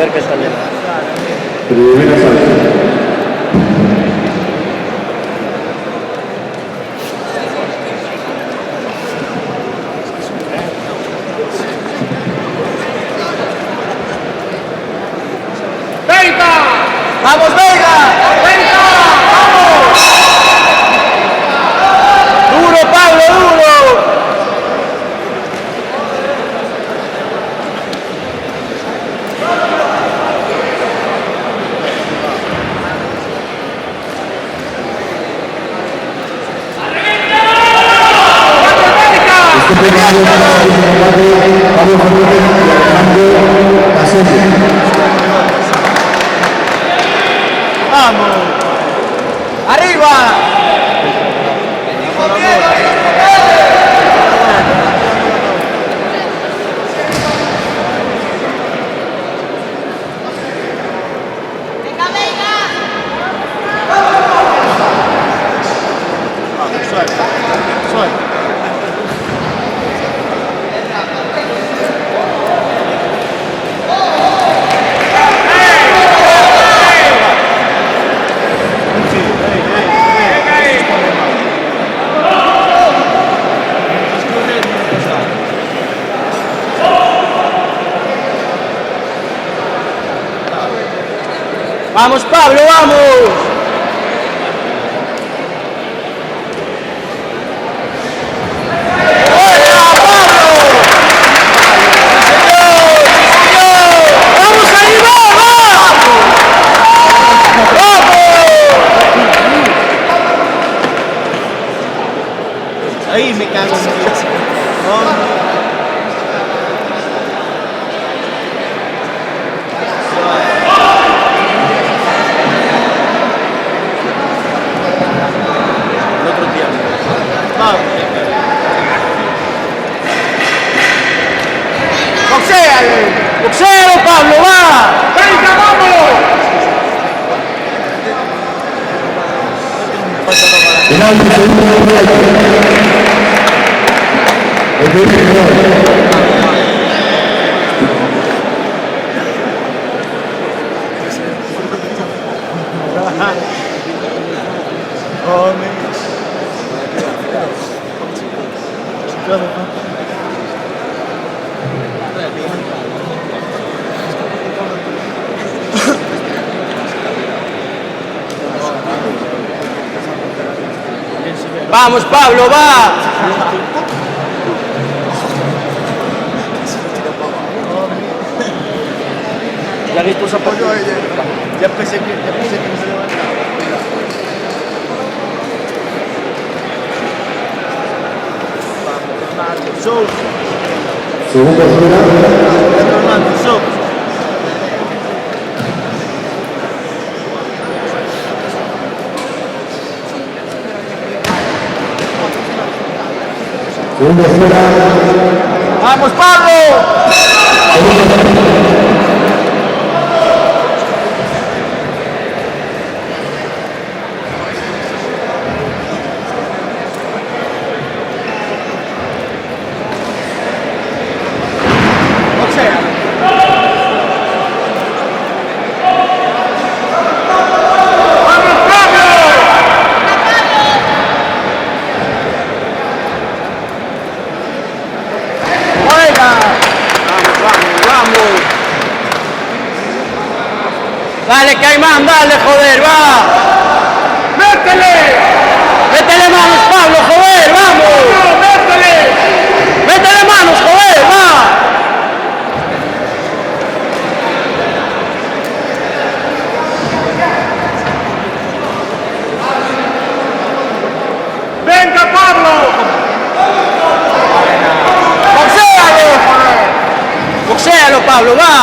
ver qué sale. Primera salida. ¡Vamos, Vega! ¡Vega! ¡Vamos! ¡Duro, Pablo, duro! Este premio para el Pablo Fernández y Alejandro Caselli. ¡Vamos! ¡Arriba! ¡Vamos, Pablo, vamos! ¡Hola, Pablo! ¡Señor! ¡Señor! ¡Vamos, arriba! ¡Vamos! Ahí me cago en Dios. ¡Boxeo, Pablo, va! ¡Venga, vamos! Final del segundo duelo. El primero. ¡Vamos, Pablo, va! Ya listo ese apoyo. Ya pensé que no se levantaba. Segunda fuera. Segunda fuera. ¡Vamos, Pablo! Dale, Caimán, dale, joder, va. ¡Métele! ¡Métele manos, Pablo, joder, vamos! ¡Métele! ¡Métele manos, joder, va! ¡Venga, Pablo! ¡Boxéalo! ¡Boxéalo, Pablo, va!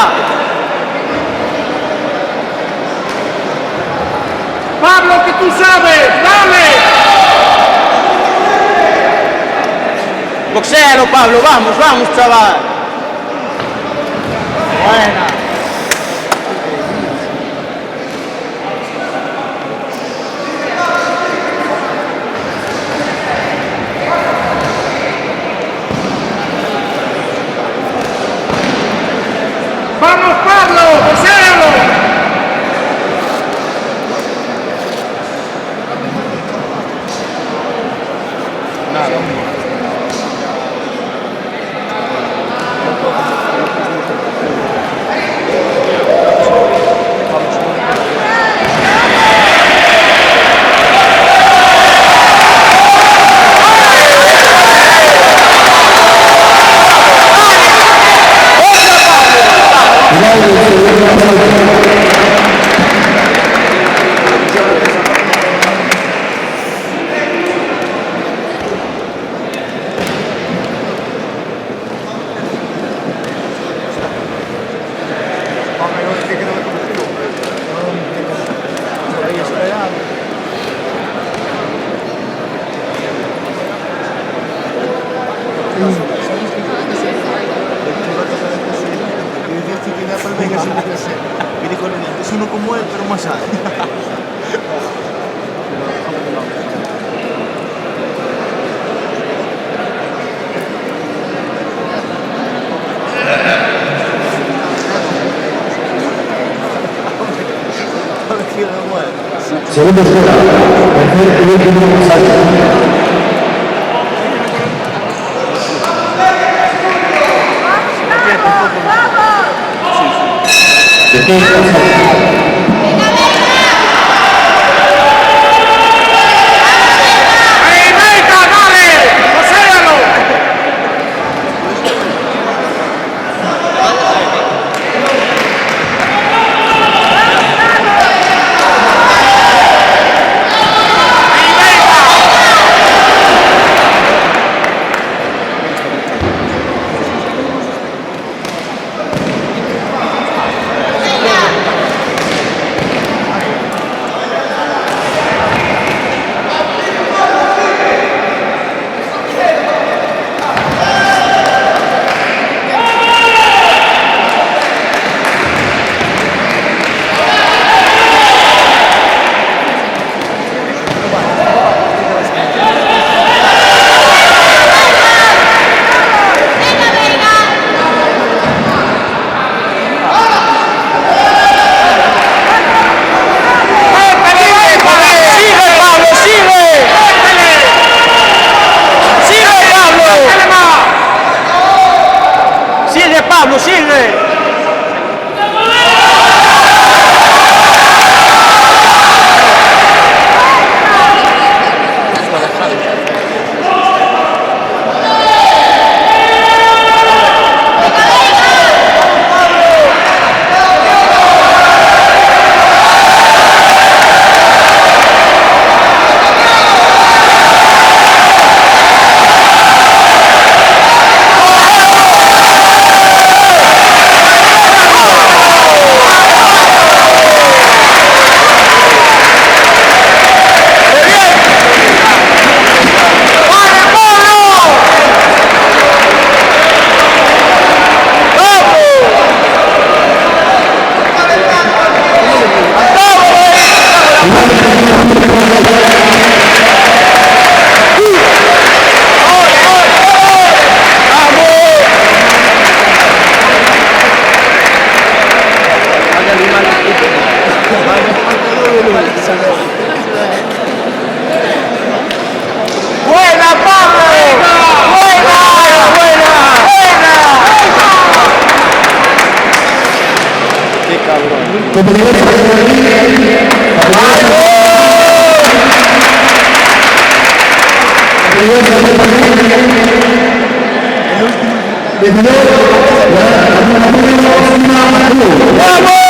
Pablo, que tú sabes, dale. Boxéalo, Pablo, vamos, vamos, chaval. Buena. ¡Vamos, Pablo! dijo Lenin, es uno como él, pero más sano. Segundo escuela, tercer y último salto. Pablo, sigue. ¡Buena, Pablo! ¡Buena! ¡Qué cabrón! ¡Vamos!